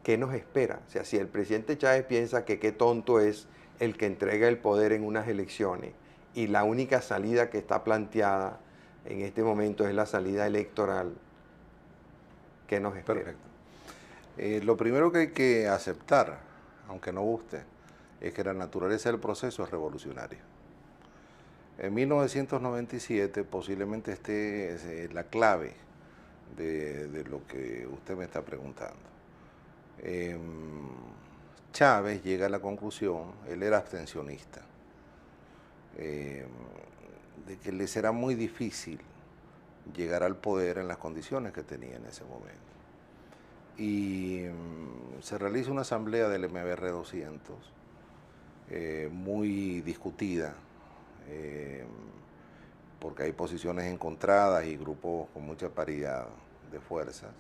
¿qué nos espera? O sea, si el presidente Chávez piensa que qué tonto es el que entrega el poder en unas elecciones y la única salida que está planteada en este momento es la salida electoral, ¿qué nos espera? Perfecto. Lo primero que hay que aceptar, aunque no guste, es que la naturaleza del proceso es revolucionaria. En 1997 posiblemente esté la clave de lo que usted me está preguntando. Chávez llega a la conclusión, él era abstencionista, de que le será muy difícil llegar al poder en las condiciones que tenía en ese momento. Y se realiza una asamblea del MBR 200, muy discutida, porque hay posiciones encontradas y grupos con mucha paridad de fuerzas,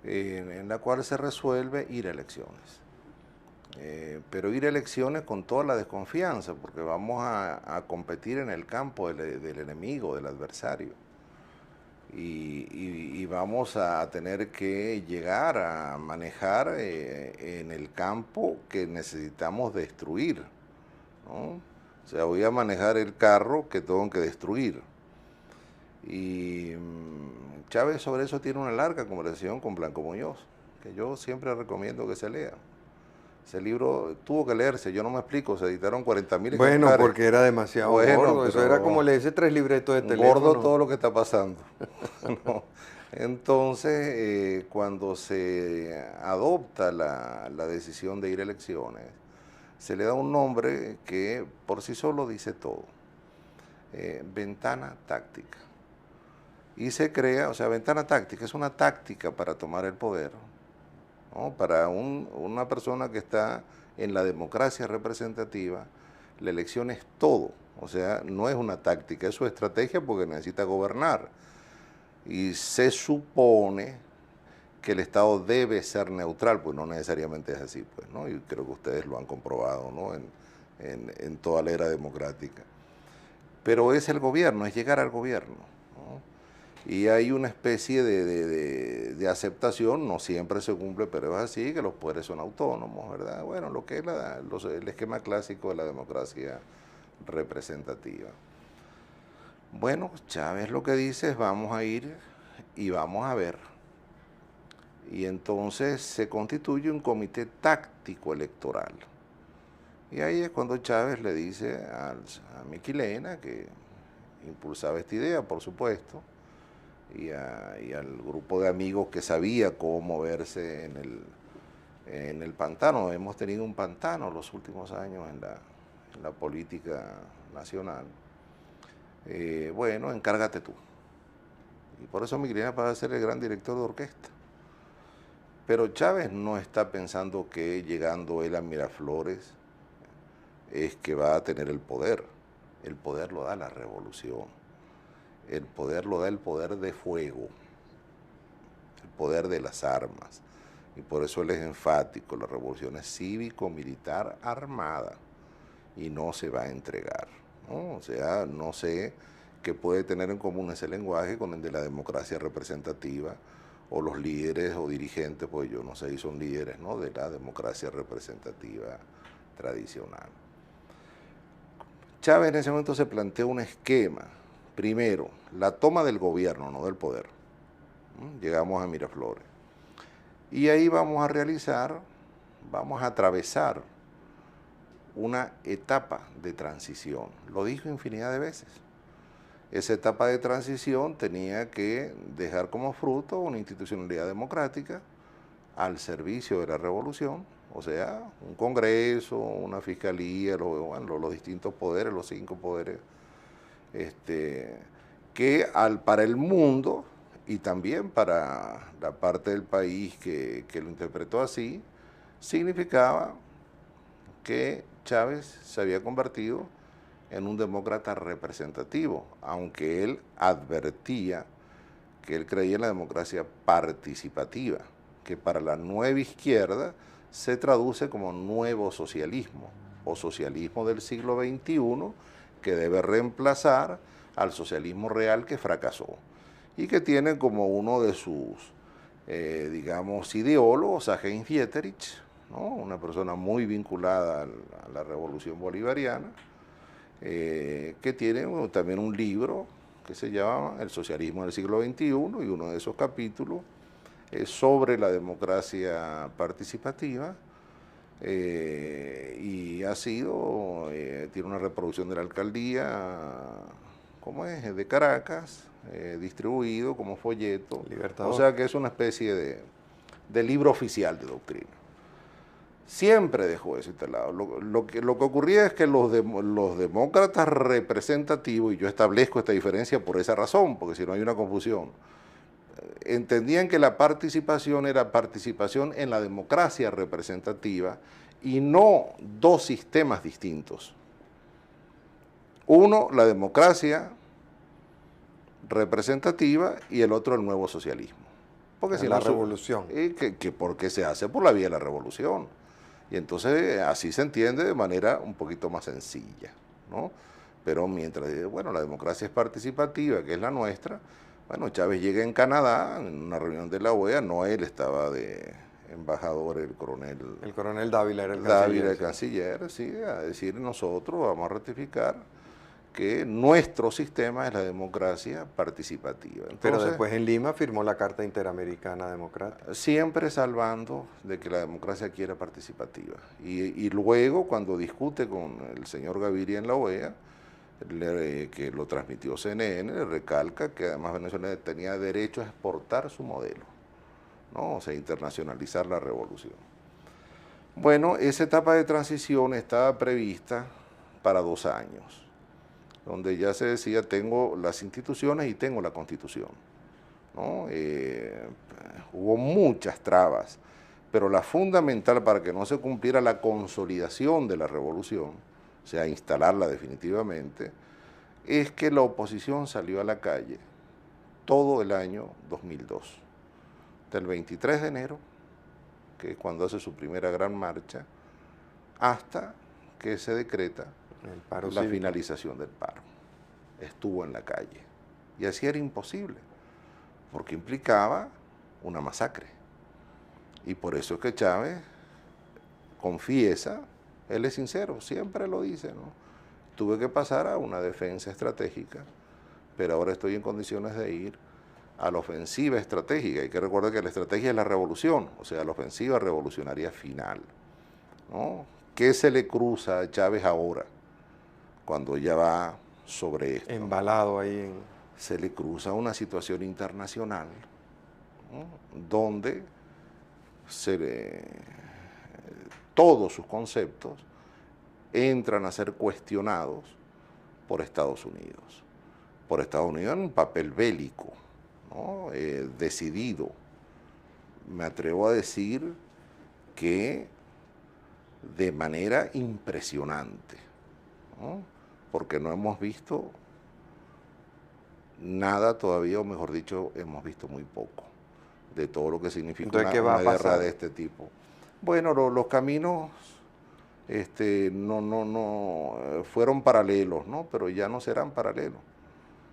en la cual se resuelve ir a elecciones. Pero ir a elecciones con toda la desconfianza, porque vamos a competir en el campo del enemigo, del adversario. Y vamos a tener que llegar a manejar en el campo que necesitamos destruir, ¿no? O sea, voy a manejar el carro que tengo que destruir. Y Chávez sobre eso tiene una larga conversación con Blanco Muñoz, que yo siempre recomiendo que se lea. Ese libro tuvo que leerse, yo no me explico, se editaron 40.000 ejemplares. Bueno, porque era demasiado gordo, eso era como leerse 3 libretos de teléfono. Gordo todo lo que está pasando. ¿No? Entonces, cuando se adopta la decisión de ir a elecciones, se le da un nombre que por sí solo dice todo. Ventana táctica. Y se crea, o sea, ventana táctica es una táctica para tomar el poder, ¿no? Para una persona que está en la democracia representativa, la elección es todo. O sea, no es una táctica, es su estrategia porque necesita gobernar. Y se supone que el Estado debe ser neutral, pues no necesariamente es así, pues, ¿no? Y creo que ustedes lo han comprobado, ¿no? En toda la era democrática. Pero es el gobierno, es llegar al gobierno, ¿no? Y hay una especie de aceptación, no siempre se cumple, pero es así, que los poderes son autónomos, ¿verdad? Bueno, lo que es el esquema clásico de la democracia representativa. Bueno, Chávez lo que dice es vamos a ir y vamos a ver. y entonces se constituye un comité táctico electoral. Y ahí es cuando Chávez le dice a Miquilena, que impulsaba esta idea, por supuesto, y al grupo de amigos que sabía cómo moverse en el pantano. Hemos tenido un pantano los últimos años en la política nacional. Bueno, encárgate tú. Y por eso Miquilena va a ser el gran director de orquesta. Pero Chávez no está pensando que llegando él a Miraflores es que va a tener el poder. El poder lo da la revolución. El poder lo da el poder de fuego, el poder de las armas. Y por eso él es enfático, la revolución es cívico-militar armada y no se va a entregar, ¿no? O sea, no sé qué puede tener en común ese lenguaje con el de la democracia representativa o los líderes o dirigentes, pues yo no sé si son líderes, ¿no?, de la democracia representativa tradicional. Chávez en ese momento se planteó un esquema. Primero, la toma del gobierno, no del poder. Llegamos a Miraflores. Y ahí vamos a atravesar una etapa de transición. Lo dijo infinidad de veces. Esa etapa de transición tenía que dejar como fruto una institucionalidad democrática al servicio de la revolución, o sea, un Congreso, una Fiscalía, los distintos poderes, los 5 poderes, que para el mundo y también para la parte del país que lo interpretó así, significaba que Chávez se había convertido en un demócrata representativo, aunque él advertía que él creía en la democracia participativa, que para la nueva izquierda se traduce como nuevo socialismo, o socialismo del siglo XXI, que debe reemplazar al socialismo real que fracasó, y que tiene como uno de sus, digamos, ideólogos a Heinz Dieterich, ¿no?, una persona muy vinculada a la revolución bolivariana, que tiene también un libro que se llama El socialismo del siglo XXI, y uno de esos capítulos es sobre la democracia participativa, y ha sido, tiene una reproducción de la alcaldía, ¿cómo es?, de Caracas, distribuido como folleto. Libertador. O sea que es una especie de libro oficial de doctrina. Siempre dejó eso instalado. Lo que ocurría es que los demócratas representativos, y yo establezco esta diferencia por esa razón, porque si no hay una confusión, entendían que la participación era participación en la democracia representativa y no dos sistemas distintos. Uno, la democracia representativa, y el otro, el nuevo socialismo. Porque si la no, revolución. Porque se hace por la vía de la revolución. Y entonces así se entiende de manera un poquito más sencilla, ¿no? Pero mientras, bueno, la democracia es participativa, que es la nuestra, bueno, Chávez llega en Canadá, en una reunión de la OEA, no él estaba de embajador, el coronel Dávila era el Dávila, canciller. el canciller, sí, a decir, nosotros vamos a ratificar que nuestro sistema es la democracia participativa. Entonces, pero después en Lima firmó la Carta Interamericana Democrática. Siempre salvando de que la democracia quiera participativa. Y luego, cuando discute con el señor Gaviria en la OEA, que lo transmitió CNN, le recalca que además Venezuela tenía derecho a exportar su modelo, ¿no? O sea, internacionalizar la revolución. Bueno, esa etapa de transición estaba prevista para 2 años, donde ya se decía, tengo las instituciones y tengo la Constitución, ¿no? Hubo muchas trabas, pero la fundamental para que no se cumpliera la consolidación de la revolución, o sea, instalarla definitivamente, es que la oposición salió a la calle todo el año 2002, del 23 de enero, que es cuando hace su primera gran marcha, hasta que se decreta la finalización del paro. Estuvo en la calle. Y así era imposible, porque implicaba una masacre. Y por eso es que Chávez confiesa, él es sincero, siempre lo dice, ¿no? Tuve que pasar a una defensa estratégica, pero ahora estoy en condiciones de ir a la ofensiva estratégica. Hay que recordar que la estrategia es la revolución, o sea, la ofensiva revolucionaria final, ¿no? ¿Qué se le cruza a Chávez ahora, cuando ya va sobre esto? Embalado ahí en... Se le cruza una situación internacional, ¿no? Donde todos sus conceptos entran a ser cuestionados por Estados Unidos. Por Estados Unidos en un papel bélico, ¿no? Decidido. Me atrevo a decir que de manera impresionante, ¿no? Porque no hemos visto nada todavía, o mejor dicho, hemos visto muy poco de todo lo que significa una guerra de este tipo. Bueno, los caminos no fueron paralelos, ¿no? Pero ya no serán paralelos,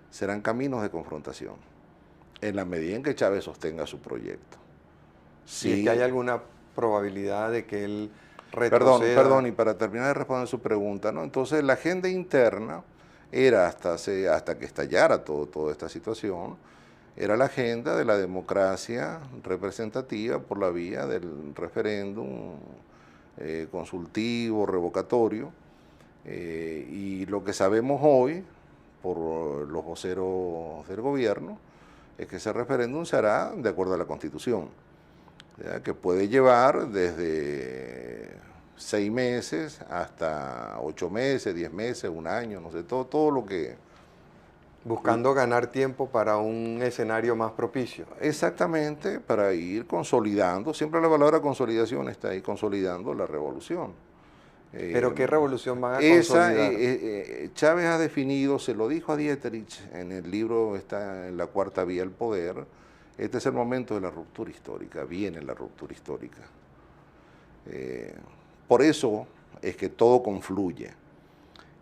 serán caminos de confrontación, en la medida en que Chávez sostenga su proyecto. Sí. ¿Y es que hay alguna probabilidad de que él retroceda? Perdón, y para terminar de responder su pregunta, ¿no? Entonces la agenda interna era hasta que estallara toda esta situación, era la agenda de la democracia representativa por la vía del referéndum consultivo, revocatorio, y lo que sabemos hoy por los voceros del gobierno es que ese referéndum se hará de acuerdo a la Constitución, ¿ya? Que puede llevar desde 6 meses hasta 8 meses, 10 meses, un año, no sé, todo lo que... Buscando ganar tiempo para un escenario más propicio. Exactamente, para ir consolidando, siempre la palabra consolidación está ahí, consolidando la revolución. ¿Pero qué revolución van a consolidar? Chávez ha definido, se lo dijo a Dietrich en el libro, está en La Cuarta Vía al Poder, este es el momento de la ruptura histórica, viene la ruptura histórica. Por eso es que todo confluye.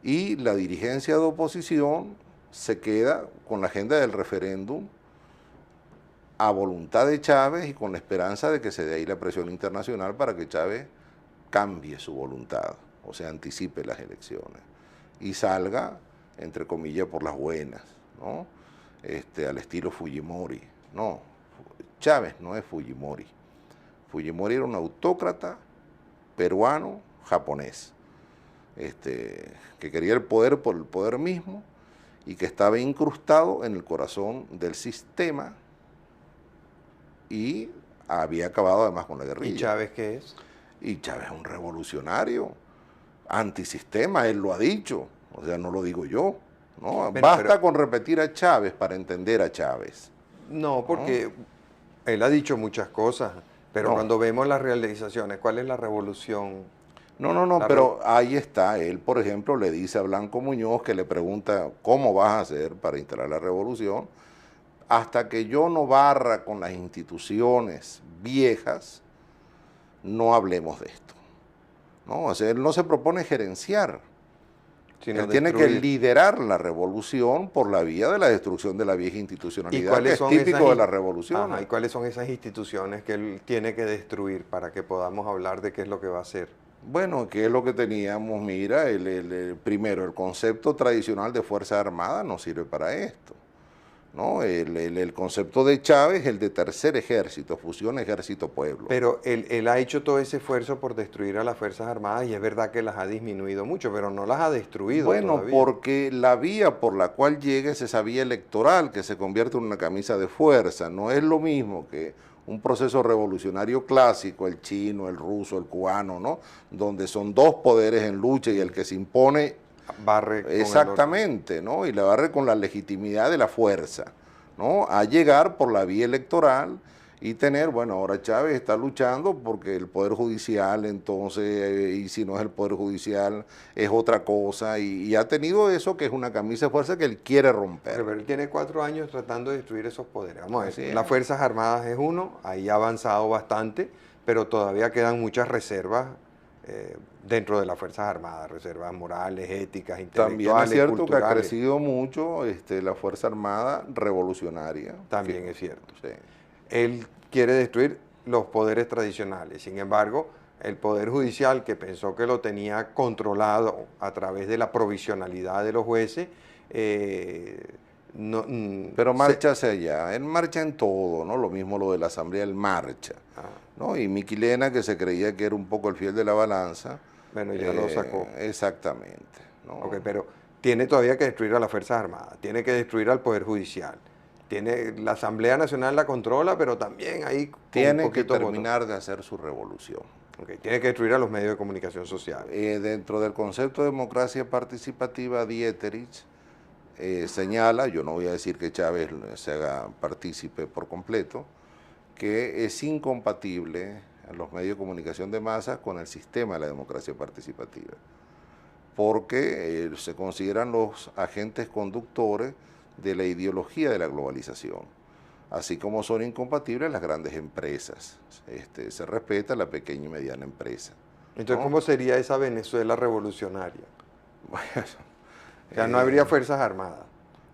Y la dirigencia de oposición se queda con la agenda del referéndum a voluntad de Chávez y con la esperanza de que se dé ahí la presión internacional para que Chávez cambie su voluntad, o sea, anticipe las elecciones y salga, entre comillas, por las buenas, ¿no? Al estilo Fujimori. No, Chávez no es Fujimori. Fujimori era un autócrata peruano, japonés, que quería el poder por el poder mismo y que estaba incrustado en el corazón del sistema y había acabado además con la guerrilla. ¿Y Chávez qué es? Y Chávez es un revolucionario, antisistema, él lo ha dicho, o sea, no lo digo yo, ¿no? Basta con repetir a Chávez para entender a Chávez. No, porque él ha dicho muchas cosas, pero cuando vemos las realizaciones, ¿cuál es la revolución? No, pero ahí está, él por ejemplo le dice a Blanco Muñoz, que le pregunta cómo vas a hacer para instalar la revolución, hasta que yo no barra con las instituciones viejas, no hablemos de esto, ¿no? O sea, él no se propone gerenciar, él tiene que liderar la revolución por la vía de la destrucción de la vieja institucionalidad, que es típico de la revolución. ¿Y cuáles son esas instituciones que él tiene que destruir para que podamos hablar de qué es lo que va a hacer? Bueno, ¿qué es lo que teníamos? Mira, primero, el concepto tradicional de Fuerzas Armadas no sirve para esto, ¿no? El concepto de Chávez, el de tercer ejército, fusión ejército-pueblo. Pero él ha hecho todo ese esfuerzo por destruir a las Fuerzas Armadas y es verdad que las ha disminuido mucho, pero no las ha destruido todavía. Porque la vía por la cual llega es esa vía electoral que se convierte en una camisa de fuerza. No es lo mismo que un proceso revolucionario clásico, el chino, el ruso, el cubano, ¿no? Donde son dos poderes en lucha y el que se impone barre con exactamente, ¿no? Y la barre con la legitimidad de la fuerza, ¿no? A llegar por la vía electoral y tener, bueno, ahora Chávez está luchando porque el Poder Judicial, entonces, y si no es el Poder Judicial, es otra cosa, y ha tenido eso que es una camisa de fuerza que él quiere romper. Pero él tiene 4 años tratando de destruir esos poderes. Vamos a ver, las Fuerzas Armadas es uno, ahí ha avanzado bastante, pero todavía quedan muchas reservas dentro de las Fuerzas Armadas, reservas morales, éticas, intelectuales, también es cierto culturales. Que ha crecido mucho la Fuerza Armada revolucionaria. También es cierto. Sí. Él quiere destruir los poderes tradicionales. Sin embargo, el Poder Judicial, que pensó que lo tenía controlado a través de la provisionalidad de los jueces, no, Pero marcha hacia allá, él marcha en todo, ¿no? Lo mismo lo de la Asamblea, él marcha, ¿no? Y Miki Lena, que se creía que era un poco el fiel de la balanza. bueno, ya lo sacó. Exactamente, ¿no? Ok, pero tiene todavía que destruir a las Fuerzas Armadas, tiene que destruir al Poder Judicial. La Asamblea Nacional la controla, pero también ahí con tiene un poquito que terminar de hacer su revolución. Okay, tiene que destruir a los medios de comunicación social. Dentro del concepto de democracia participativa, Dieterich señala, yo no voy a decir que Chávez se haga partícipe por completo, que es incompatible los medios de comunicación de masas con el sistema de la democracia participativa, porque se consideran los agentes conductores de la ideología de la globalización, así como son incompatibles las grandes empresas. Se respeta la pequeña y mediana empresa. Entonces, ¿no? ¿Cómo sería esa Venezuela revolucionaria? Bueno, o sea, no habría Fuerzas Armadas.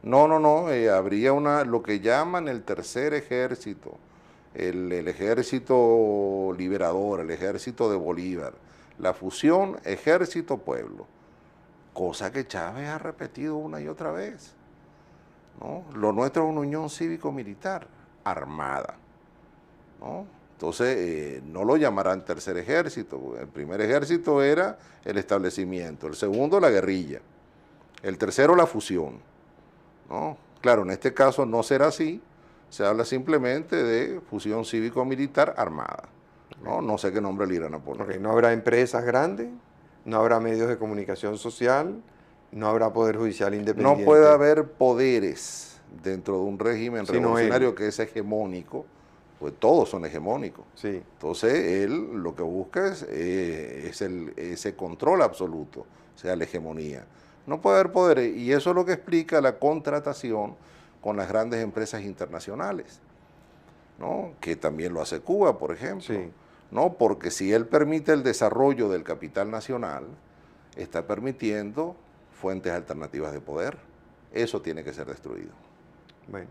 No, habría lo que llaman el tercer ejército, el ejército liberador, el ejército de Bolívar, la fusión ejército-pueblo, cosa que Chávez ha repetido una y otra vez, ¿no? Lo nuestro es una unión cívico-militar armada, ¿no? Entonces, no lo llamarán tercer ejército. El primer ejército era el establecimiento, el segundo la guerrilla, el tercero la fusión, ¿no? Claro, en este caso no será así, se habla simplemente de fusión cívico-militar armada, ¿no? No sé qué nombre le irán a poner. Okay, no habrá empresas grandes, no habrá medios de comunicación social, no habrá poder judicial independiente. No puede haber poderes dentro de un régimen revolucionario que es hegemónico, pues todos son hegemónicos. Sí. Entonces él lo que busca es ese control absoluto, o sea, la hegemonía. No puede haber poderes, y eso es lo que explica la contratación con las grandes empresas internacionales, ¿no? Que también lo hace Cuba, por ejemplo. Sí. ¿No? Porque si él permite el desarrollo del capital nacional, está permitiendo fuentes alternativas de poder. Eso tiene que ser destruido. Bueno,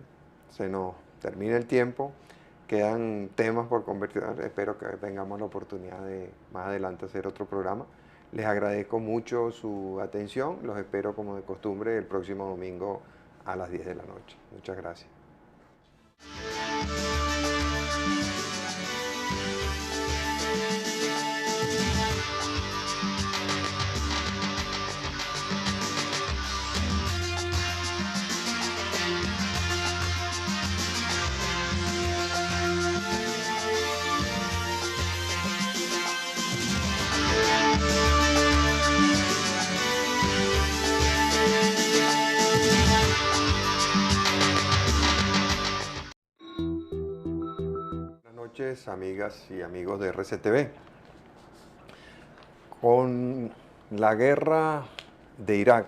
se nos termina el tiempo, quedan temas por conversar, espero que tengamos la oportunidad de más adelante hacer otro programa. Les agradezco mucho su atención, los espero como de costumbre el próximo domingo a las 10 de la noche. Muchas gracias. Buenas noches, amigas y amigos de RCTV. Con la guerra de Irak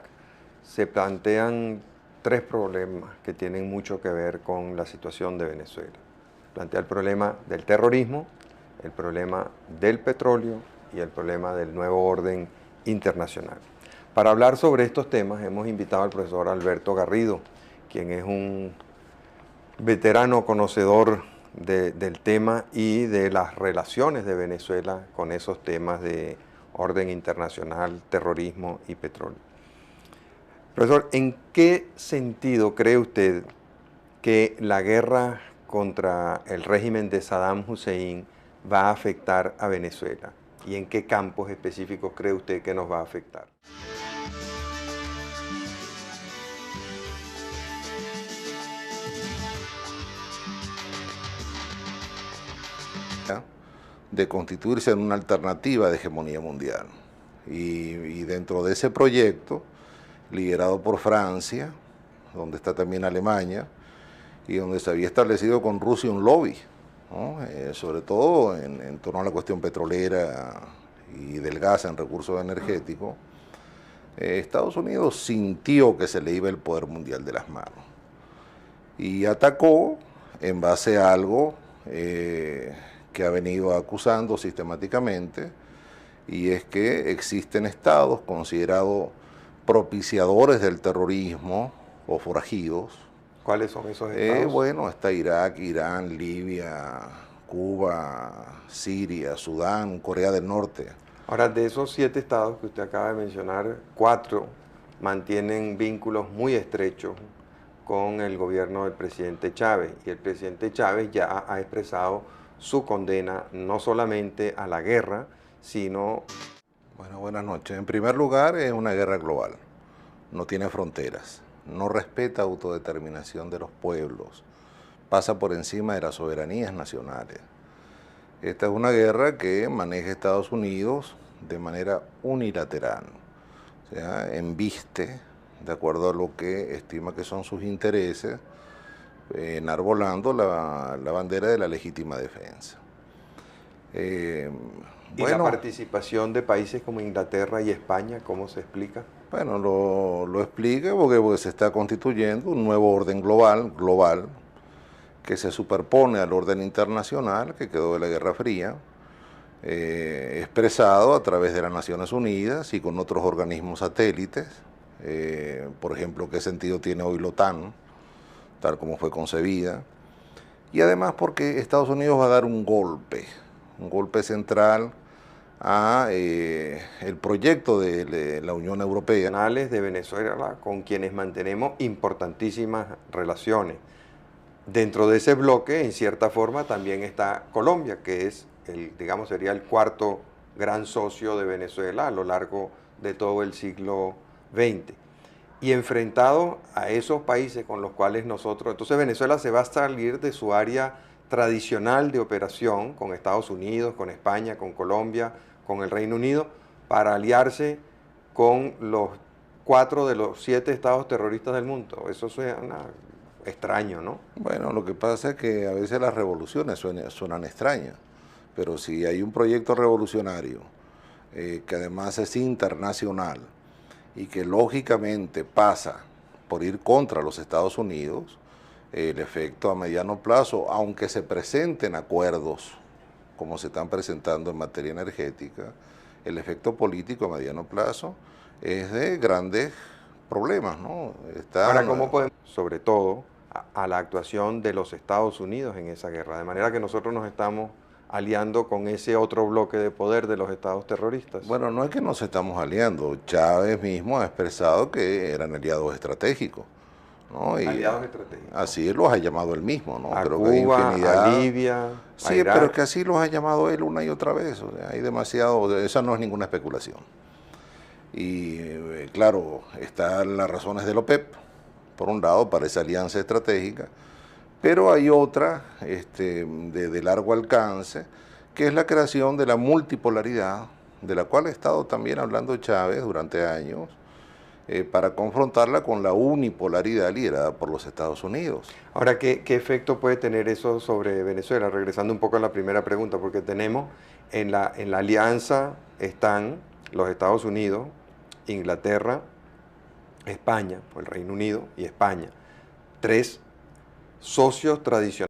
se plantean tres problemas que tienen mucho que ver con la situación de Venezuela. Plantea el problema del terrorismo, el problema del petróleo y el problema del nuevo orden internacional. Para hablar sobre estos temas hemos invitado al profesor Alberto Garrido, quien es un veterano conocedor del tema y de las relaciones de Venezuela con esos temas de orden internacional, terrorismo y petróleo. Profesor, ¿en qué sentido cree usted que la guerra contra el régimen de Saddam Hussein va a afectar a Venezuela? ¿Y en qué campos específicos cree usted que nos va a afectar? De constituirse en una alternativa de hegemonía mundial. Y dentro de ese proyecto, liderado por Francia, donde está también Alemania, y donde se había establecido con Rusia un lobby, ¿no? Sobre todo en torno a la cuestión petrolera y del gas en recursos energéticos, Estados Unidos sintió que se le iba el poder mundial de las manos y atacó en base a algo que ha venido acusando sistemáticamente, y es que existen estados considerados propiciadores del terrorismo o forajidos. ¿Cuáles son esos estados? Bueno, está Irak, Irán, Libia, Cuba, Siria, Sudán, Corea del Norte. Ahora, de esos 7 estados que usted acaba de mencionar, 4 mantienen vínculos muy estrechos con el gobierno del presidente Chávez. Y el presidente Chávez ya ha expresado su condena no solamente a la guerra, sino... Bueno, buenas noches. En primer lugar, es una guerra global. No tiene fronteras. No respeta autodeterminación de los pueblos. Pasa por encima de las soberanías nacionales. Esta es una guerra que maneja Estados Unidos de manera unilateral. O sea, embiste, de acuerdo a lo que estima que son sus intereses, enarbolando la bandera de la legítima defensa. ¿Y la participación de países como Inglaterra y España, cómo se explica? Bueno, lo explica porque se está constituyendo un nuevo orden global, que se superpone al orden internacional que quedó de la Guerra Fría, expresado a través de las Naciones Unidas y con otros organismos satélites, por ejemplo, qué sentido tiene hoy la OTAN, tal como fue concebida, y además porque Estados Unidos va a dar un golpe central a el proyecto de la Unión Europea. De Venezuela, con quienes mantenemos importantísimas relaciones. Dentro de ese bloque, en cierta forma, también está Colombia, que es digamos, sería el cuarto gran socio de Venezuela a lo largo de todo el siglo XX. Y enfrentado a esos países con los cuales entonces Venezuela se va a salir de su área tradicional de operación con Estados Unidos, con España, con Colombia, con el Reino Unido, para aliarse con los 4 de los 7 estados terroristas del mundo. Eso suena extraño, ¿no? Bueno, lo que pasa es que a veces las revoluciones suenan extrañas, pero si hay un proyecto revolucionario que además es internacional y que lógicamente pasa por ir contra los Estados Unidos, el efecto a mediano plazo, aunque se presenten acuerdos como se están presentando en materia energética, el efecto político a mediano plazo es de grandes problemas, ¿no? Ahora, ¿cómo podemos, sobre todo, a la actuación de los Estados Unidos en esa guerra? De manera que nosotros nos estamos aliando con ese otro bloque de poder de los estados terroristas. Bueno, no es que nos estamos aliando. Chávez mismo ha expresado que eran aliados estratégicos, ¿no? Y aliados estratégicos. Así los ha llamado él mismo, ¿no? A Cuba, a Libia, sí, a Irak. Pero es que así los ha llamado él una y otra vez. O sea, hay demasiado, esa no es ninguna especulación. Y claro, están las razones de la OPEP, por un lado, para esa alianza estratégica, pero hay otra de largo alcance, que es la creación de la multipolaridad, de la cual ha estado también hablando Chávez durante años, para confrontarla con la unipolaridad liderada por los Estados Unidos. Ahora, ¿qué efecto puede tener eso sobre Venezuela? Regresando un poco a la primera pregunta, porque tenemos en la alianza están los Estados Unidos, Inglaterra, España, el Reino Unido y España, 3 socios tradicionales.